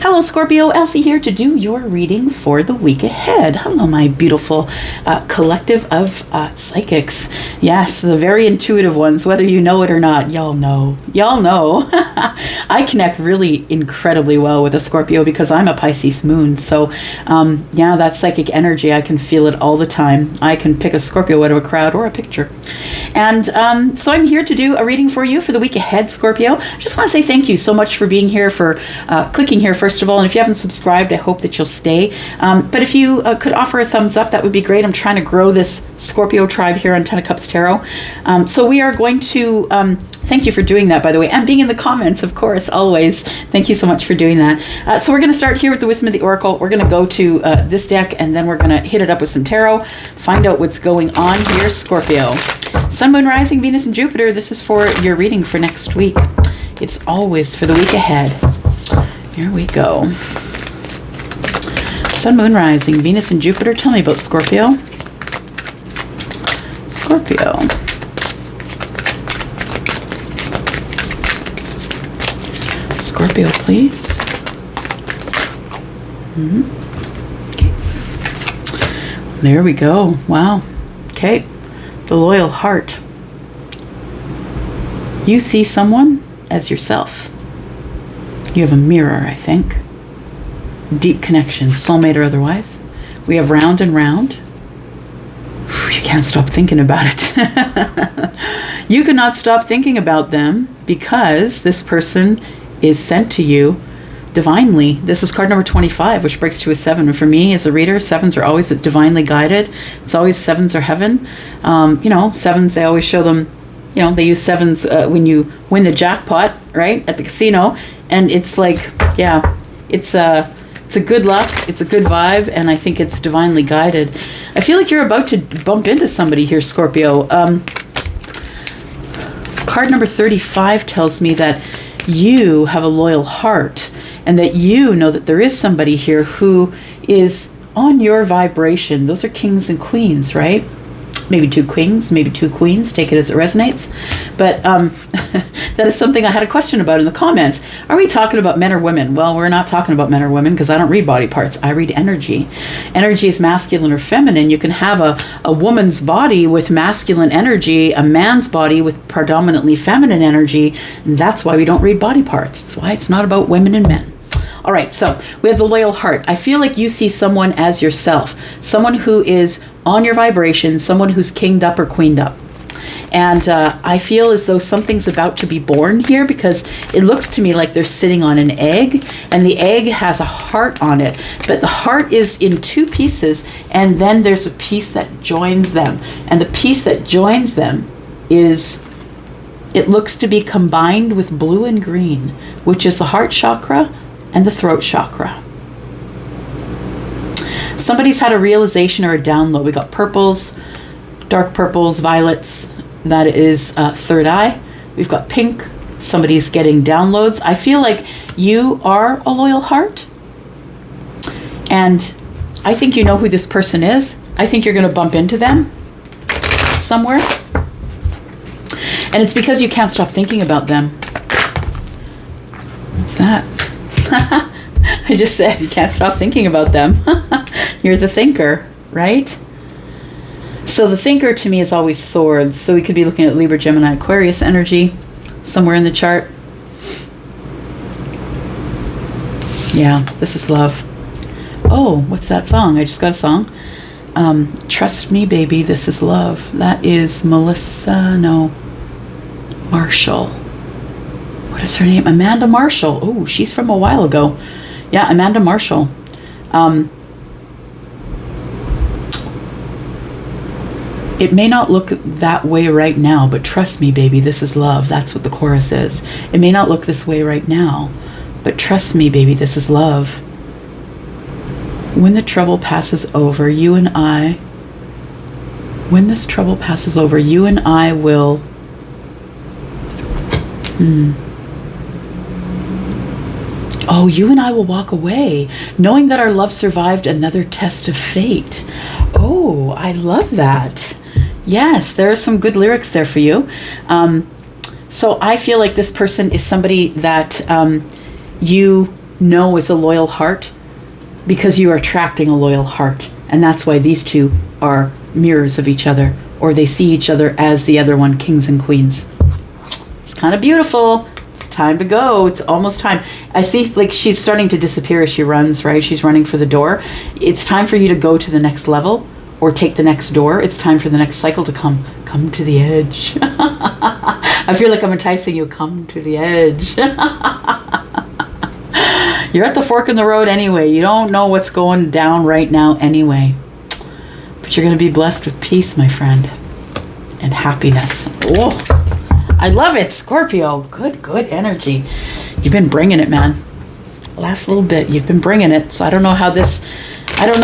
Hello, Scorpio. Elsie here to do your reading for the week ahead. Hello, my beautiful collective of psychics. Yes, the very intuitive ones, whether you know it or not. Y'all know. Y'all know. I connect really incredibly well with a Scorpio because I'm a Pisces moon. So, yeah, that psychic energy, I can feel it all the time. I can pick a Scorpio out of a crowd or a picture. And so I'm here to do a reading for you for the week ahead, Scorpio. Just want to say thank you so much for being here, for clicking here, first of all. And if you haven't subscribed, I hope that you'll stay. But if you could offer a thumbs up, that would be great. I'm trying to grow this Scorpio tribe here on Ten of Cups Tarot. So we are going to... thank you for doing that, by the way, and being in the comments, of course, always. Thank you so much for doing that. So we're going to start here with the Wisdom of the Oracle. We're going to go to this deck, and then we're going to hit it up with some tarot, find out what's going on here, Scorpio. Sun, Moon, Rising, Venus, and Jupiter. This is for your reading for next week. It's always for the week ahead. Here we go. Sun, Moon, Rising, Venus, and Jupiter. Tell me about Scorpio. Scorpio. Scorpio, please. Okay. There we go. Wow. Okay. The loyal heart. You see someone as yourself. You have a mirror, I think. Deep connection, soulmate or otherwise. We have round and round. You can't stop thinking about it. You cannot stop thinking about them because this person is sent to you divinely. This is card number 25, which breaks to a 7. And for me as a reader, 7s are always divinely guided. It's always 7s are heaven. 7s, they always show them, they use 7s when you win the jackpot, right, at the casino. And it's like, yeah, it's a good luck. It's a good vibe. And I think it's divinely guided. I feel like you're about to bump into somebody here, Scorpio. Card number 35 tells me that you have a loyal heart and that you know that there is somebody here who is on your vibration. Those are kings and queens, right? Maybe 2 kings, maybe 2 queens. Take it as it resonates. But that is something I had a question about in the comments. Are we talking about men or women? Well, we're not talking about men or women because I don't read body parts. I read energy. Energy is masculine or feminine. You can have a woman's body with masculine energy, a man's body with predominantly feminine energy. And that's why we don't read body parts. That's why it's not about women and men. All right, so we have the loyal heart. I feel like you see someone as yourself, someone who is on your vibration, someone who's kinged up or queened up. And I feel as though something's about to be born here because it looks to me like they're sitting on an egg and the egg has a heart on it, but the heart is in 2 pieces and then there's a piece that joins them. And the piece that joins them it looks to be combined with blue and green, which is the heart chakra and the throat chakra. Somebody's had a realization or a download. We got purples, dark purples, violets. That is third eye. We've got pink. Somebody's getting downloads. I feel like you are a loyal heart. And I think you know who this person is. I think you're going to bump into them somewhere. And it's because you can't stop thinking about them. What's that? I just said you can't stop thinking about them. You're the thinker, right? So the thinker to me is always swords. So we could be looking at Libra, Gemini, Aquarius energy somewhere in the chart. Yeah, this is love. Oh, what's that song? I just got a song. Trust Me, Baby, This Is Love. That is Marshall. What is her name? Amanda Marshall. Oh, she's from a while ago. Yeah, Amanda Marshall. It may not look that way right now, but trust me, baby, this is love. That's what the chorus is. It may not look this way right now, but trust me, baby, this is love. When the trouble passes over, when this trouble passes over, you and I will... Oh, you and I will walk away, knowing that our love survived another test of fate. Oh, I love that. Yes, there are some good lyrics there for you. So I feel like this person is somebody that you know is a loyal heart because you are attracting a loyal heart. And that's why these two are mirrors of each other, or they see each other as the other one, kings and queens. It's kind of beautiful. It's time to go. It's almost time. I see like she's starting to disappear as she runs, right? She's running for the door. It's time for you to go to the next level or take the next door. It's time for the next cycle to come. Come to the edge. I feel like I'm enticing you. Come to the edge. You're at the fork in the road anyway. You don't know what's going down right now anyway. But you're going to be blessed with peace, my friend. And happiness. Oh, I love it, Scorpio. Good energy. You've been bringing it, man. Last little bit, you've been bringing it. So I don't know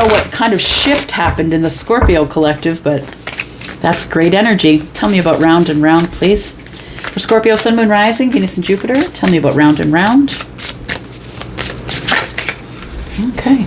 what kind of shift happened in the Scorpio collective, but that's great energy. Tell me about round and round, please. For Scorpio, Sun, Moon, Rising, Venus and Jupiter, tell me about round and round. Okay.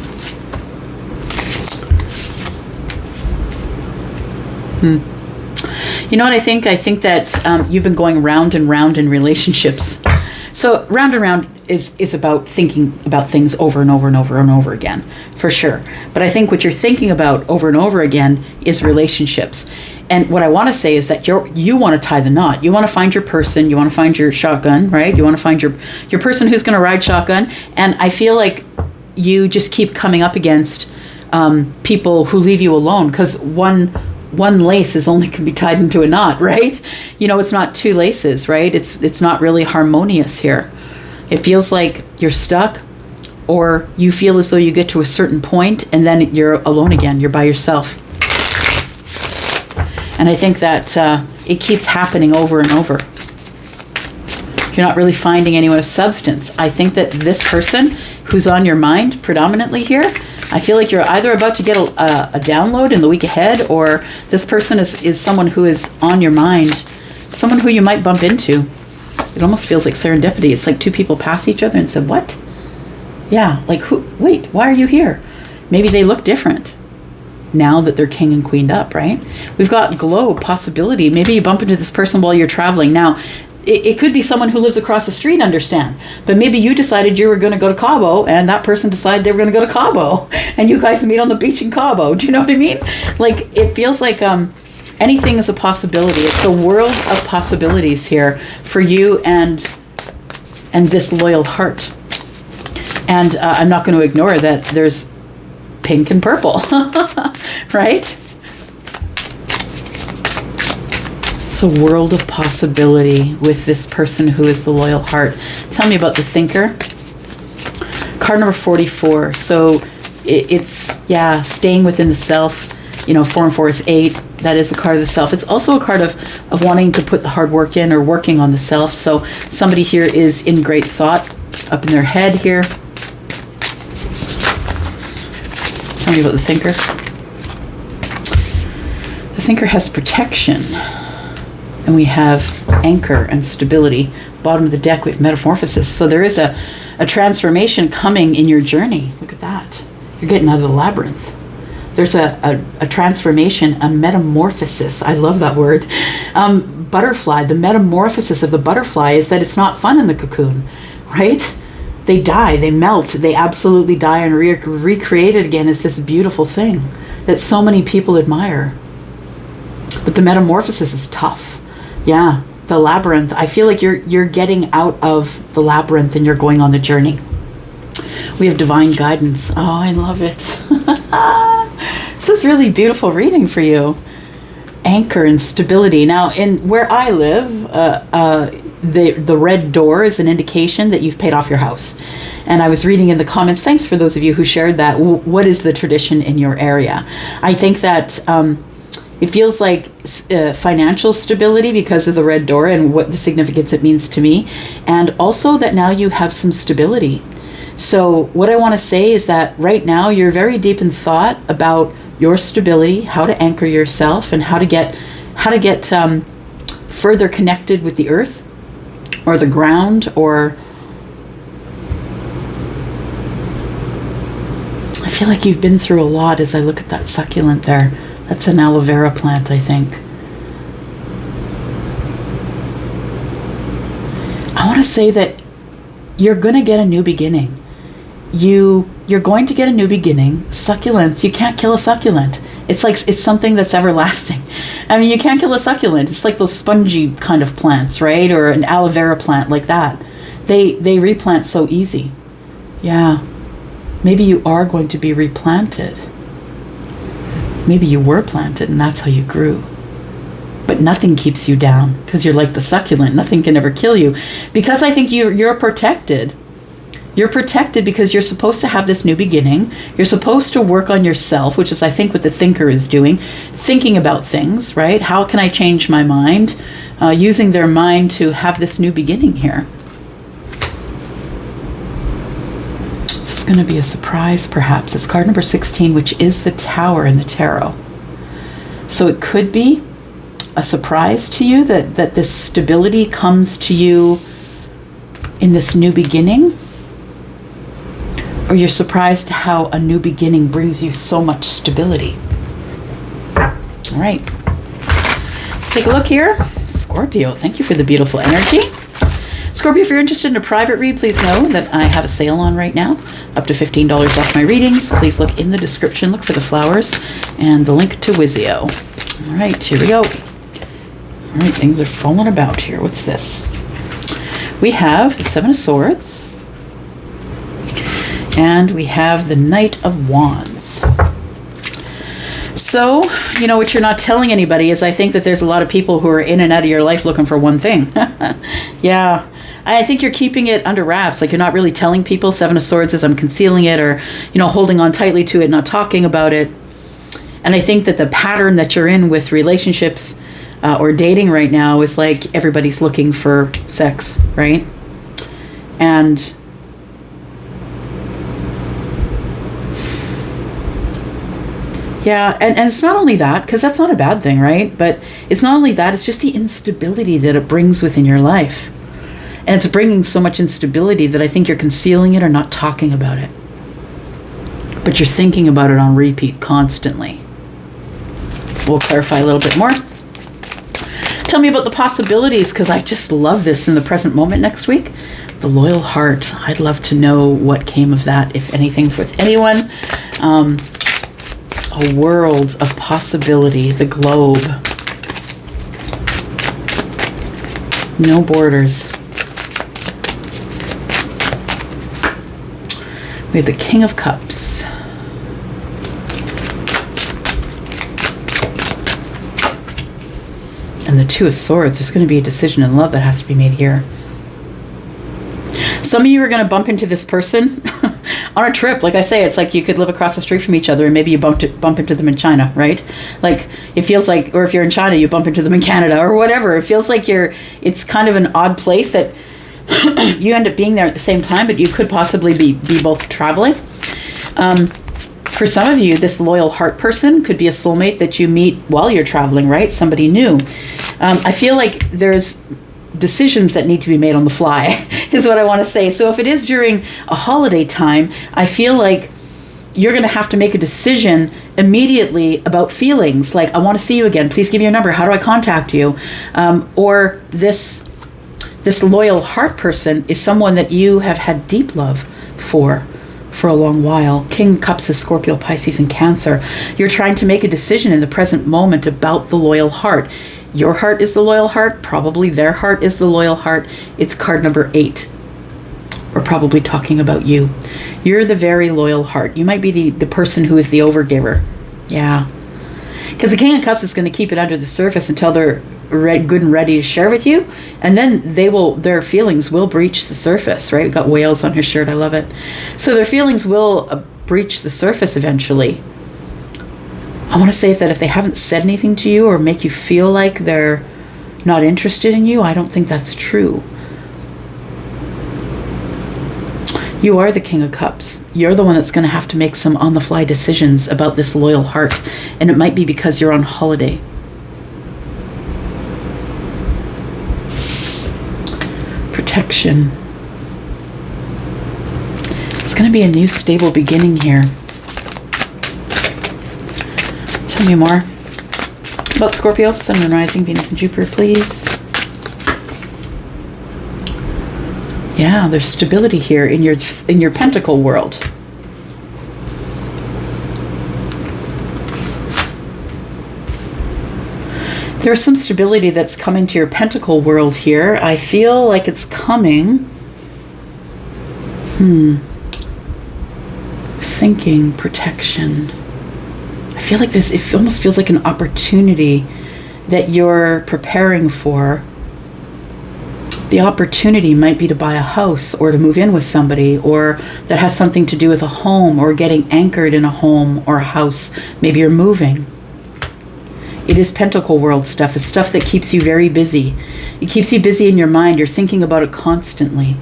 You know what I think? I think that you've been going round and round in relationships. So round and round is about thinking about things over and over and over and over again, for sure. But I think what you're thinking about over and over again is relationships. And what I want to say is that you want to tie the knot. You want to find your person. You want to find your shotgun, right? You want to find your person who's going to ride shotgun. And I feel like you just keep coming up against people who leave you alone because one lace can be tied into a knot, right? You know, it's not two laces, right? It's not really harmonious here. It feels like you're stuck, or you feel as though you get to a certain point and then you're alone again. You're by yourself. And I think that it keeps happening over and over. You're not really finding anyone of substance. I think that this person who's on your mind predominantly here, I feel like you're either about to get a download in the week ahead, or this person is someone who is on your mind, someone who you might bump into. It almost feels like serendipity. It's like two people pass each other and said, what? Yeah, like who? Wait, why are you here? Maybe they look different now that they're king and queened up, right? We've got glow, possibility. Maybe you bump into this person while you're traveling. Now, it could be someone who lives across the street, understand. But maybe you decided you were going to go to Cabo, and that person decided they were going to go to Cabo, and you guys meet on the beach in Cabo. Do you know what I mean? Like, it feels like anything is a possibility. It's a world of possibilities here for you and this loyal heart. And I'm not going to ignore that there's pink and purple, right? It's a world of possibility with this person who is the loyal heart. Tell me about the thinker. Card number 44. So it's staying within the self. You know, 4 and 4 is 8. That is the card of the self. It's also a card of wanting to put the hard work in or working on the self. So somebody here is in great thought up in their head here. Tell me about the thinker. The thinker has protection. And we have anchor and stability. Bottom of the deck, we have metamorphosis. So there is a transformation coming in your journey. Look at that. You're getting out of the labyrinth. There's a transformation, a metamorphosis. I love that word. Butterfly, the metamorphosis of the butterfly is that it's not fun in the cocoon, right? They die, they melt, they absolutely die and recreated again as this beautiful thing that so many people admire. But the metamorphosis is tough. Yeah, the labyrinth. I feel like you're getting out of the labyrinth and you're going on the journey. We have divine guidance. Oh, I love it. This is really beautiful reading for you. Anchor and stability. Now, in where I live, the red door is an indication that you've paid off your house. And I was reading in the comments, thanks for those of you who shared that. What is the tradition in your area? I think that it feels like financial stability because of the red door and what the significance it means to me. And also that now you have some stability. So what I want to say is that right now you're very deep in thought about your stability, how to anchor yourself, and how to get further connected with the earth or the ground. Or I feel like you've been through a lot as I look at that succulent there. That's an aloe vera plant, I think. I want to say that you're going to get a new beginning. you're going to get a new beginning. Succulents, you can't kill a succulent. It's like, it's something that's everlasting. I mean, you can't kill a succulent. It's like those spongy kind of plants, right? Or an aloe vera plant like that. They replant so easy. Yeah. Maybe you are going to be replanted. Maybe you were planted and that's how you grew. But nothing keeps you down because you're like the succulent. Nothing can ever kill you. Because I think you're protected. You're protected because you're supposed to have this new beginning. You're supposed to work on yourself, which is, I think, what the thinker is doing. Thinking about things, right? How can I change my mind? Using their mind to have this new beginning here. This is going to be a surprise, perhaps. It's card number 16, which is the Tower in the tarot. So it could be a surprise to you that this stability comes to you in this new beginning. Or you're surprised how a new beginning brings you so much stability. All right. Let's take a look here. Scorpio, thank you for the beautiful energy. Scorpio, if you're interested in a private read, please know that I have a sale on right now. Up to $15 off my readings. Please look in the description. Look for the flowers and the link to Wizio. All right, here we go. All right, things are falling about here. What's this? We have the Seven of Swords. And we have the Knight of Wands. So, you know, what you're not telling anybody is I think that there's a lot of people who are in and out of your life looking for one thing. Yeah. I think you're keeping it under wraps. Like, you're not really telling people. Seven of Swords is I'm concealing it, or, you know, holding on tightly to it, not talking about it. And I think that the pattern that you're in with relationships or dating right now is like everybody's looking for sex, right? And yeah, and it's not only that, because that's not a bad thing, right? But it's not only that, it's just the instability that it brings within your life. And it's bringing so much instability that I think you're concealing it or not talking about it. But you're thinking about it on repeat constantly. We'll clarify a little bit more. Tell me about the possibilities, because I just love this in the present moment next week. The Loyal Heart. I'd love to know what came of that, if anything, with anyone. A world of possibility. The globe. No borders. We have the King of Cups. And the Two of Swords. There's going to be a decision in love that has to be made here. Some of you are going to bump into this person on a trip. Like I say, it's like you could live across the street from each other and maybe you bump into them in China, right? Like, it feels like, or if you're in China, you bump into them in Canada or whatever. It feels like it's kind of an odd place that you end up being there at the same time, but you could possibly be both traveling. For some of you, this loyal heart person could be a soulmate that you meet while you're traveling, right? Somebody new. I feel like there's decisions that need to be made on the fly is what I want to say. So if it is during a holiday time, I feel like you're going to have to make a decision immediately about feelings. Like, I want to see you again. Please give me your number. How do I contact you? Or this loyal heart person is someone that you have had deep love for a long while. King of Cups is Scorpio, Pisces, and Cancer. You're trying to make a decision in the present moment about the loyal heart. Your heart is the loyal heart. Probably their heart is the loyal heart. It's card number 8. We're probably talking about you. You're the very loyal heart. You might be the person who is the overgiver. Yeah. Because the King of Cups is going to keep it under the surface until they're good and ready to share with you. And then their feelings will breach the surface, right? We've got whales on his shirt. I love it. So their feelings will breach the surface eventually. I want to say that if they haven't said anything to you or make you feel like they're not interested in you, I don't think that's true. You are the King of Cups. You're the one that's going to have to make some on-the-fly decisions about this loyal heart. And it might be because you're on holiday. Protection. It's going to be a new stable beginning here. Tell me more about Scorpio, Sun and Rising, Venus and Jupiter, please. Yeah, there's stability here in your pentacle world. There's some stability that's coming to your pentacle world here. I feel like it's coming. Thinking, protection. I feel like it almost feels like an opportunity that you're preparing for. The opportunity might be to buy a house or to move in with somebody, or that has something to do with a home or getting anchored in a home or a house. Maybe you're moving. It is pentacle world stuff. It's stuff that keeps you very busy. It keeps you busy in your mind. You're thinking about it constantly.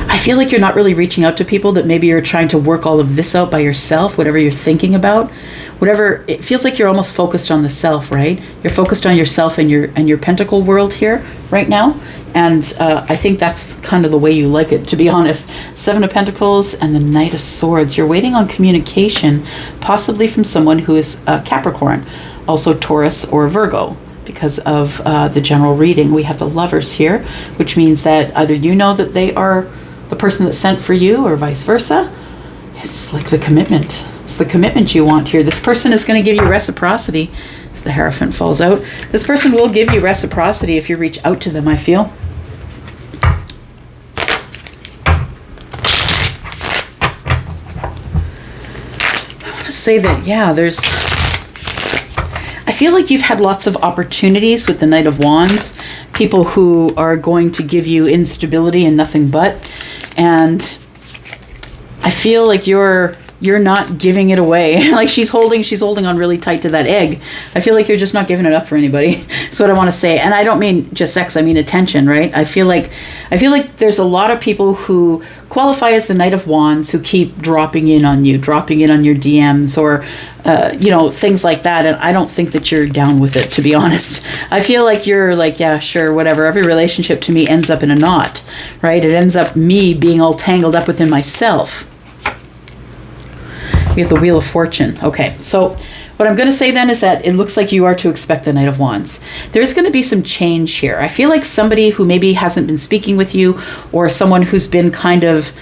I feel like you're not really reaching out to people, that maybe you're trying to work all of this out by yourself, whatever you're thinking about. Whatever, it feels like you're almost focused on the self, right? You're focused on yourself and your pentacle world here right now. And I think that's kind of the way you like it, to be honest. 7 of Pentacles and the Knight of Swords. You're waiting on communication, possibly from someone who is Capricorn, also Taurus or Virgo. Because of the general reading, we have the Lovers here, which means that either you know that they are the person that's sent for you, or vice versa. It's like the commitment. It's the commitment you want here. This person is going to give you reciprocity. As the Hierophant falls out, this person will give you reciprocity if you reach out to them, I feel. I want to say that, yeah, I feel like you've had lots of opportunities with the Knight of Wands. People who are going to give you instability and nothing but. And I feel like you're not giving it away. Like she's holding on really tight to that egg. I feel like you're just not giving it up for anybody. That's what I want to say. And I don't mean just sex, I mean attention, right? I feel like there's a lot of people who qualify as the Knight of Wands who keep dropping in on you, dropping in on your DMs, or things like that. And I don't think that you're down with it, to be honest. I feel like you're like, yeah, sure, whatever. Every relationship to me ends up in a knot, right? It ends up me being all tangled up within myself. We have the Wheel of Fortune. Okay, so what I'm going to say then is that it looks like you are to expect the Knight of Wands. There's going to be some change here. I feel like somebody who maybe hasn't been speaking with you, or someone who's been kind of,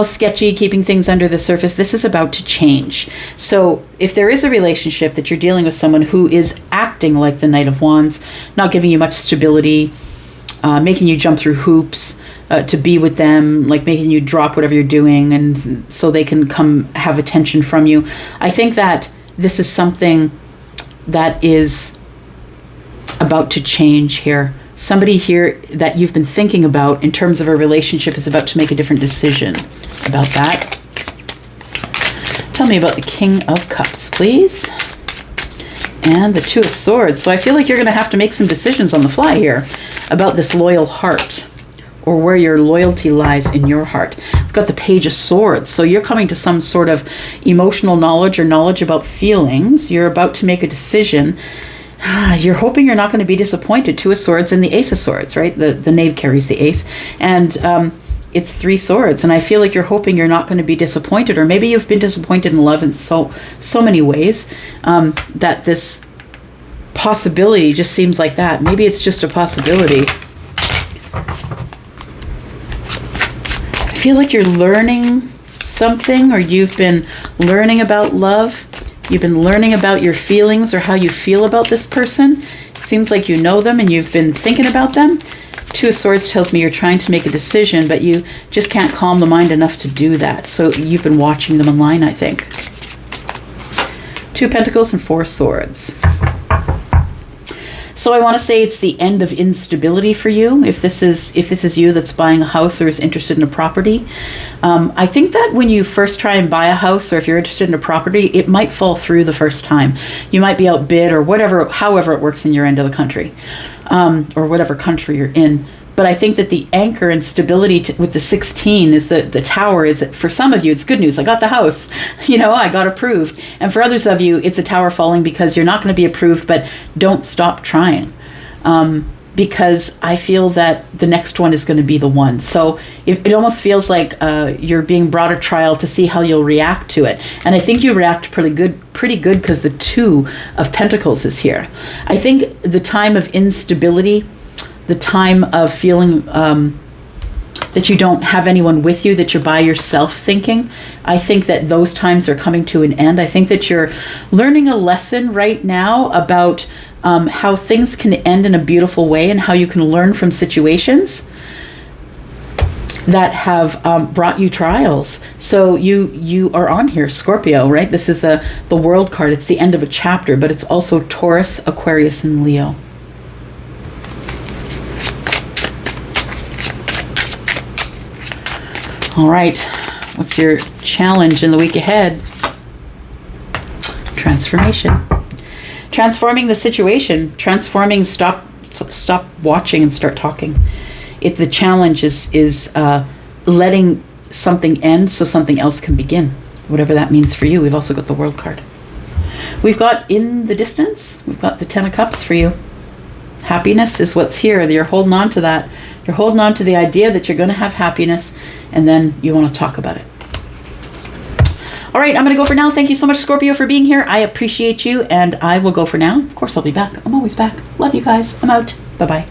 sketchy, keeping things under the surface, this is about to change. So if there is a relationship that you're dealing with someone who is acting like the Knight of Wands, not giving you much stability, making you jump through hoops, to be with them, like making you drop whatever you're doing, and so they can come have attention from you. I think that this is something that is about to change here. Somebody here that you've been thinking about in terms of a relationship is about to make a different decision about that. Tell me about the King of Cups, please. And the Two of Swords. So I feel like you're going to have to make some decisions on the fly here about this loyal heart, or where your loyalty lies in your heart. We've got the Page of Swords. So you're coming to some sort of emotional knowledge or knowledge about feelings. You're about to make a decision. You're hoping you're not going to be disappointed. Two of Swords and the Ace of Swords, right? The Knave carries the Ace. And it's 3 swords. And I feel like you're hoping you're not going to be disappointed. Or maybe you've been disappointed in love in so many ways, that this possibility just seems like that. Maybe it's just a possibility. I feel like you're learning something, or you've been learning about love. You've been learning about your feelings, or how you feel about this person. It seems like you know them and you've been thinking about them. Two of Swords tells me you're trying to make a decision, but you just can't calm the mind enough to do that. So you've been watching them online, I think. 2 of Pentacles and 4 Swords. So I want to say it's the end of instability for you. If this is you that's buying a house or is interested in a property, I think that when you first try and buy a house, or if you're interested in a property, it might fall through the first time. You might be outbid, or whatever, however it works in your end of the country, or whatever country you're in. But I think that the anchor and stability with the 16 is the tower. Is that for some of you, it's good news. I got the house, I got approved. And for others of you, it's a tower falling because you're not going to be approved, but don't stop trying. Because I feel that the next one is going to be the one. So it almost feels like you're being brought a trial to see how you'll react to it. And I think you react pretty good because the 2 of Pentacles is here. I think the time of instability the time of feeling that you don't have anyone with you, that you're by yourself thinking. I think that those times are coming to an end. I think that you're learning a lesson right now about how things can end in a beautiful way, and how you can learn from situations that have brought you trials. So you are on here, Scorpio, right? This is the World card. It's the end of a chapter, but it's also Taurus, Aquarius, and Leo. All right, what's your challenge in the week ahead? Transformation. Transforming the situation. Transforming, stop watching and start talking. The challenge is letting something end so something else can begin, whatever that means for you. We've also got the World card. We've got in the distance, we've got the Ten of Cups for you. Happiness is what's here. You're holding on to that. You're holding on to the idea that you're going to have happiness, and then you want to talk about it. All right, I'm going to go for now. Thank you so much, Scorpio, for being here. I appreciate you, and I will go for now. Of course, I'll be back. I'm always back. Love you guys. I'm out. Bye-bye.